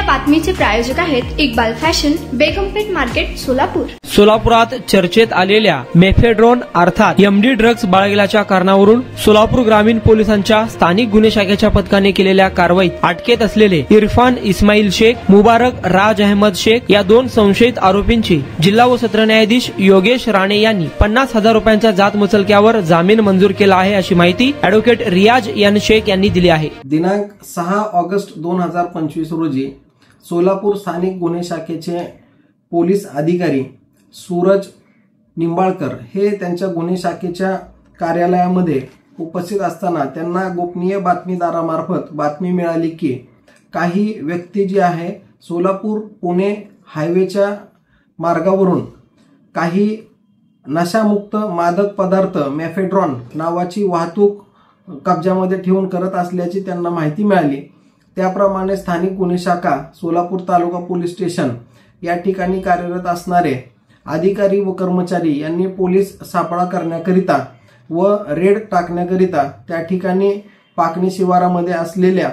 बातमीचे प्रायोजक आहेत Iqbal fashion, बेगमपेठ market, Solapur. सोलापुरात चर्चेत आलेल्या मेफेड्रोन अर्थात एमडी ड्रग्ज बाळगल्याच्या कारणावरून सोलापूर ग्रामीण पोलिसांच्या स्थानिक गुन्हे शाखेच्या पथकाने केलेल्या कारवाईत अटकेत असलेले इरफान इस्माईल शेख, मुबारक राज अहमद शेख या 2 संशयित आरोपींची जिल्हा व सत्र न्यायाधीश योगेश राणे यांनी 50,000 रुपयांच्या जात मुचलक्यावर जामीन मंजूर केला आहे, अशी माहिती ॲडव्होकेट रियाज एन शेख यांनी दिली आहे। दिनांक 6 ऑगस्ट 2025 रोजी सोलापूर स्थानिक गुन्हे शाखेचे पोलीस अधिकारी सूरज निंबाळकर हे त्यांच्या गुन्हे शाखेच्या कार्यालयामध्ये उपस्थित असताना त्यांना गोपनीय बातमीदारामार्फत बातमी मिळाली की काही व्यक्ती जी आहे सोलापूर पुणे हायवेच्या मार्गावरून काही नशामुक्त मादक पदार्थ मेफेड्रॉन नावाची वाहतूक कब्जामध्ये ठेवून करत असल्याची त्यांना माहिती मिळाली। त्याप्रमाणे स्थानिक गुन्हे शाखा सोलापूर तालुका पोलीस स्टेशन या ठिकाणी कार्यरत असणारे अधिकारी व कर्मचारी यांनी पोलीस सापळा करण्याकरिता व रेड टाकण्याकरिता त्या ठिकाणी पाकणी शिवारामध्ये असलेल्या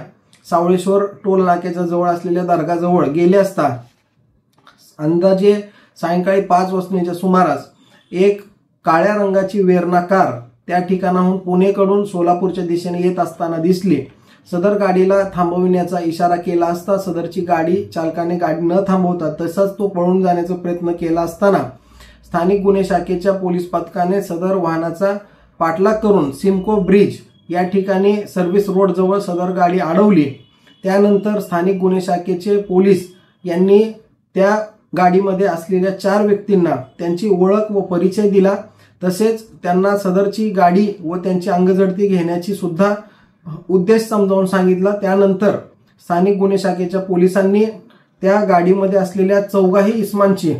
सावळेश्वर टोल नाक्याच्या जवळ असलेल्या दर्गाजवळ गेले असता अंदाजे सायंकाळी 5 वाजण्याच्या सुमारास एक काळ्या रंगाची वेर्ना कार त्या ठिकाणाहून पुणेकडून सोलापूरच्या दिशेने येत असताना दिसली। सदर गाडीला थांबविण्याचा इशारा केला असता सदरची गाडी चालकाने गाडी न थांबवता तसाच तो पळून जाण्याचा प्रयत्न केला असताना स्थानिक गुन्हे शाखेच्या पोलीस पथकाने सदर वाहनाचा पाठलाग करून सिमको ब्रिज या ठिकाणी सर्व्हिस रोड जवळ सदर गाडी अडवली। त्यानंतर स्थानिक गुन्हे शाखेचे पोलीस यांनी त्या गाडीमध्ये असलेल्या 4 व्यक्तींना त्यांची ओळख व परिचय दिला, तसेच त्यांना सदरची गाडी व त्यांची अंगझडती घेण्याची सुद्धा उद्देश समजावून सांगितला। त्यानंतर स्थानिक गुन्हे शाखेच्या पोलिसांनी त्या गाडीमध्ये असलेल्या 4 इसमांची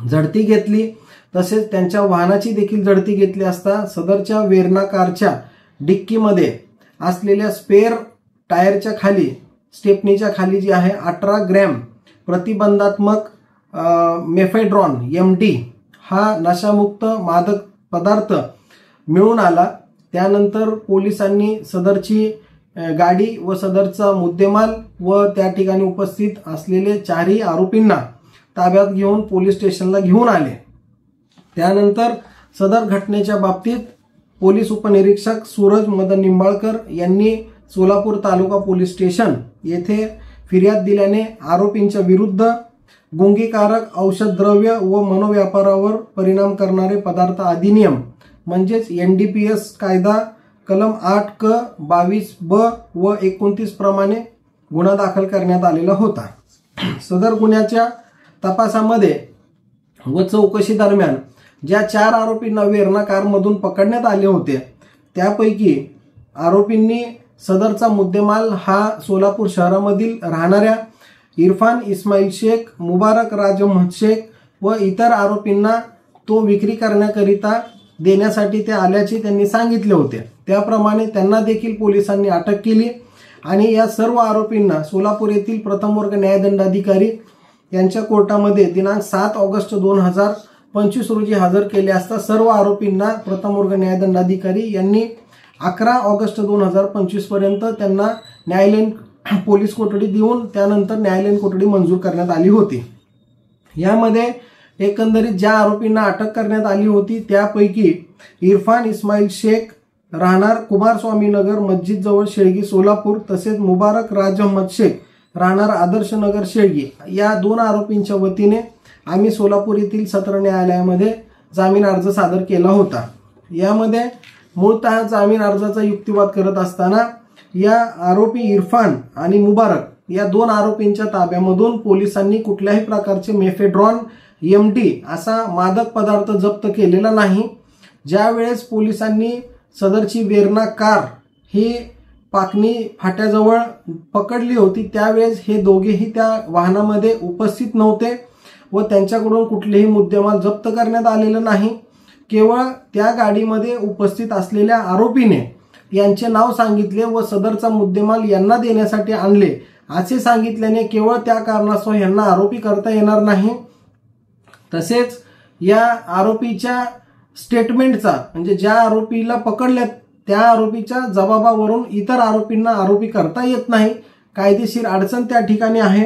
झडती घेतली, तसेच त्यांच्या वाहनाची देखील झडती घेतली असता सदरच्या वेर्ना कारच्या डिक्कीमध्ये असलेल्या स्पेअर टायरच्या खाली स्टेपनीच्या खाली जी आहे 18 ग्रॅम प्रतिबंधात्मक मेफेड्रॉन एमडी हा नशामुक्त मादक पदार्थ मिळून आला। त्यानंतर पोलिसांनी सदरची गाडी व सदरचा मुद्देमाल व त्या ठिकाणी उपस्थित असलेले 4 आरोपींना ताब्यात घेऊन पोलीस स्टेशनला घेऊन आले। त्यानंतर सदर घटनेच्या बाबतीत पोलीस उपनिरीक्षक सूरज मदन निंबाळकर यांनी सोलापूर तालुका पोलीस स्टेशन येथे फिर्याद दिल्याने आरोपींच्या विरुद्ध गुंगीकारक औषध द्रव्य व मनोव्यापारावर परिणाम करणारे पदार्थ अधिनियम म्हणजेच NDPS कायदा कलम 8 क 22 ब व 29 प्रमाणे गुन्हा दाखल करण्यात आलेला होता। सदर गुन्ह्याच्या तपासामध्ये व चौकशी दरम्यान ज्या 4 आरोपींना वेर्ना कारमधून पकडण्यात आले होते त्यापैकी आरोपींनी सदरचा मुद्देमाल हा सोलापूर शहरामधील राहणाऱ्या इरफान इस्माईल शेख, मुबारक राज अहमद शेख व इतर आरोपींना तो विक्री करण्याकरिता देण्यासाठी ते आल्याचे त्यांनी सांगितले होते। त्याप्रमाणे त्यांना देखील पोलिसांनी अटक केली आणि या सर्व आरोपींना सोलापूर येथील प्रथम वर्ग न्यायदंडाधिकारी यांच्या कोर्टामध्ये दिनांक 7 ऑगस्ट 2025 रोजी हजर केले असता सर्व आरोपींना प्रथम वर्ग न्यायदंडाधिकारी यांनी 11 ऑगस्ट 2025 पर्यंत त्यांना न्यायालयीन पोलीस कोठडी देऊन त्यानंतर न्यायालयीन कोठडी मंजूर करण्यात आली होती। यामध्ये एकंदरीत ज्या आरोपींना अटक करण्यात आली होती त्यापैकी इरफान इस्माईल शेख राहणार कुमारस्वामी नगर मस्जिद जवळ शेळगी सोलापूर, तसेच मुबारक राज अहमद शेख राहणार आदर्श नगर शेळगी या 2 आरोपींच्या वतीने आम्ही सोलापूर येथील सत्र न्यायालयामध्ये जामीन अर्ज सादर केला होता। यामध्ये मूळतः जामीन अर्जाचा युक्तिवाद करत असताना या आरोपी इरफान आणि मुबारक या 2 आरोपींच्या ताब्यामधून पोलिसांनी कुठल्याही प्रकारचे मेफेड्रॉन एमडी असा मादक पदार्थ जप्त केलेला नाही। ज्यावेळेस पोलिसांनी सदरची वेर्ना कार ही पाकणी फाट्याजवळ पकडली होती त्यावेळेस हे दोघेही त्या वाहनामध्ये उपस्थित नव्हते व त्यांच्याकडून कुठलेही मुद्देमाल जप्त करण्यात आलेला नाही। केवळ त्या गाडीमध्ये उपस्थित असलेल्या आरोपीने यांचे नाव सांगितले व सदरचा मुद्देमाल यांना देण्यासाठी आणले असे सांगितल्याने केवळ त्या कारणास्तव यांना आरोपी करता येणार नाही। तसेच या आरोपीच्या स्टेटमेंटचा म्हणजे ज्या आरोपीला पकडले त्या आरोपीच्या जबाबावरून इतर आरोपींना आरोपी करता येत नाही, कायदेशीर अडचण त्या ठिकाणी आहे।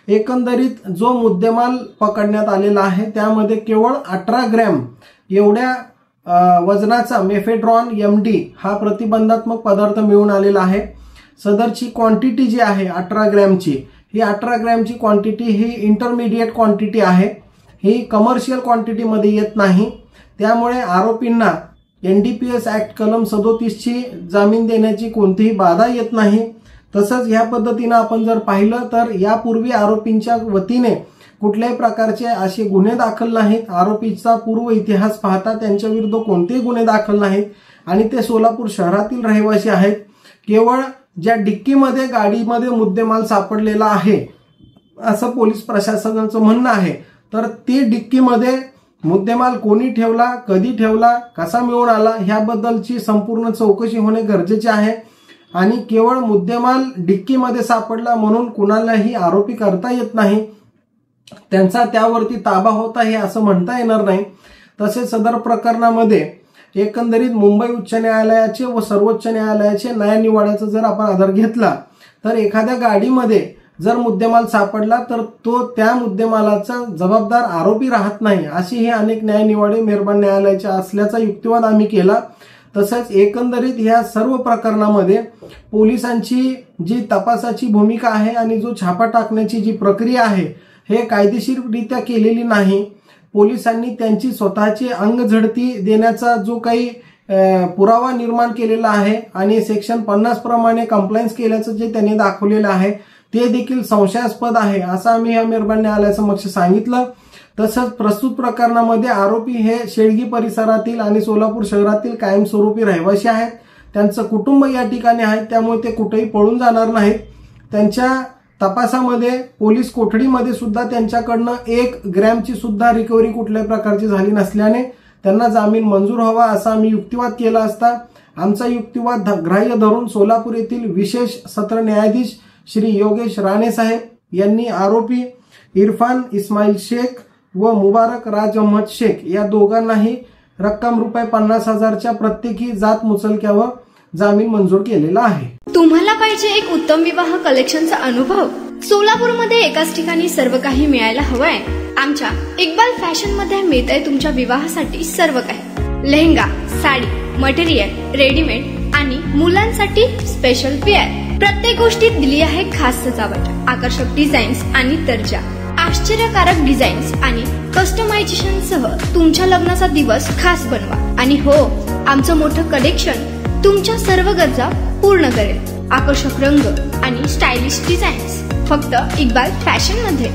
एकंदरीत जो मुद्देमाल पकडण्यात आलेला आहे त्यामध्ये केवळ 18 ग्रॅम एवढ्या वजनाचा मेफेड्रॉन MD हा प्रतिबंधात्मक पदार्थ मिळून आलेला आहे। सदरची क्वांटिटी जी आहे 18 ग्रॅमची, ही 18 ग्रॅमची क्वांटिटी ही इंटरमिडिएट क्वांटिटी आहे, ही कमर्शियल क्वांटिटी मध्ये येत नाही। त्यामुळे आरोपींना NDPS ऍक्ट कलम 37 ची जामीन देण्याची कोणतीही बाधा येत नाही। तसंच ह्या पद्धतीने आपण जर पाहिलं तर यापूर्वी आरोपींच्या वतीने कुठल्याही प्रकारचे असे गुन्हे दाखल नाहीत। आरोपीचा पूर्व इतिहास पाहता त्यांच्या विरुद्ध कोणतेही गुन्हे दाखल नाहीत आणि ते सोलापूर शहरातील रहिवासी आहेत। केवळ ज्या डिक्कीमध्ये गाडीमध्ये मुद्देमाल सापडलेला आहे असं पोलीस प्रशासनाचं म्हणणं आहे, तर ती डिक्कीमध्ये मुद्देमाल कोणी ठेवला, कधी ठेवला, कसा मिळून आला ह्याबद्दलची संपूर्ण चौकशी होणे गरजेचे आहे। आणि केवळ मुद्देमाल डिक्कीमध्ये सापडला म्हणून कुणालाही आरोपी करता येत नाही, त्यांचा त्यावरती ताबा होता हे असं म्हणता येणार नाही। तसेच सदर प्रकरणामध्ये एकंदरीत मुंबई उच्च न्यायालयाचे व सर्वोच्च न्यायालयाचे न्यायनिवाड्याचा जर आपण आधार घेतला तर एखाद्या गाडीमध्ये जर मुद्देमाल सापडला तर तो त्या मुद्देमालाचा जबाबदार आरोपी राहत नाही, अशी ही अनेक न्यायनिवाडे मेहरबान न्यायालयाच्या असल्याचा युक्तिवाद आम्ही केला। तसंच एकंदरीत ह्या सर्व प्रकरणामध्ये पोलिसांची जी तपासाची भूमिका आहे आणि जो छापा टाकण्याची जी प्रक्रिया आहे हे कायदेशीररित्या केलेली नाही। पोलिसांनी त्यांची स्वतःची अंगझडती देण्याचा जो काही पुरावा निर्माण केलेला आहे आणि सेक्शन 50 प्रमाणे कंप्लायन्स केल्याचं जे त्यांनी दाखवलेलं आहे ते देखील संशयास्पद आहे असं आम्ही या मेहरबान न्यायालयासमक्ष सांगितलं। तसंच प्रस्तुत प्रकरणामध्ये आरोपी हे शेळगी परिसरातील आणि सोलापूर शहरातील कायमस्वरूपी रहिवासी आहेत, त्यांचं कुटुंब या ठिकाणी आहे, त्यामुळे ते कुठेही पळून जाणार नाहीत। त्यांच्या तपासामध्ये पोलीस कोठडीमध्ये सुद्धा त्यांच्याकडनं 1 ग्रॅमची सुद्धा रिकव्हरी कुठल्याही प्रकारची झाली नसल्याने त्यांना जामीन मंजूर व्हावा असा आम्ही युक्तिवाद केला असता आमचा युक्तिवाद ग्राह्य धरून सोलापूर येथील विशेष सत्र न्यायाधीश श्री योगेश राणे साहेब यांनी आरोपी इरफान इस्माईल शेख व मुबारक राज अहमद शेख या दोघांनाही रक्कम ₹50,000च्या प्रत्येकी जात मुचलक्यावर जामीन मंजूर केलेला आहे। तुम्हाला पाहिजे एक उत्तम विवाह कलेक्शनचा अनुभव? सोलापूरमध्ये एकाच ठिकाणी सर्व काही मिळायला हवंय? आमच्या इक्बाल फॅशन मध्ये मिळतंय तुमच्या विवाहासाठी सर्व काही। लेहंगा, साडी, मटेरियल, रेडीमेड आणि मुलांसाठी स्पेशल वेअर, प्रत्येक गोष्टीत दिली आहे खास सजावट, आकर्षक डिझाईन्स आणि दर्जा, आश्चर्यकारक डिझाईन्स आणि कस्टमायझेशन सह तुमच्या लग्नाचा दिवस खास बनवा। आणि हो, आमचं मोठं कलेक्शन तुमच्या सर्व गरजा पूर्ण करेल। आकर्षक रंग आणि स्टायलिश डिझाईन्स फक्त इक्बाल फॅशन मध्ये।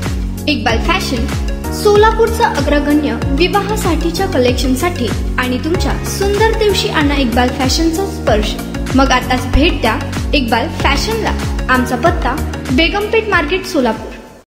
इक्बाल फॅशन सोलापूरचा अग्रगण्य विवाहासाठीच्या कलेक्शनसाठी आणि तुमच्या सुंदर दिवशी आणा इक्बाल फॅशनचा स्पर्श। मग आताच भेट द्या इक्बाल फॅशनला। आमचा पत्ता बेगमपेठ मार्केट सोलापूर।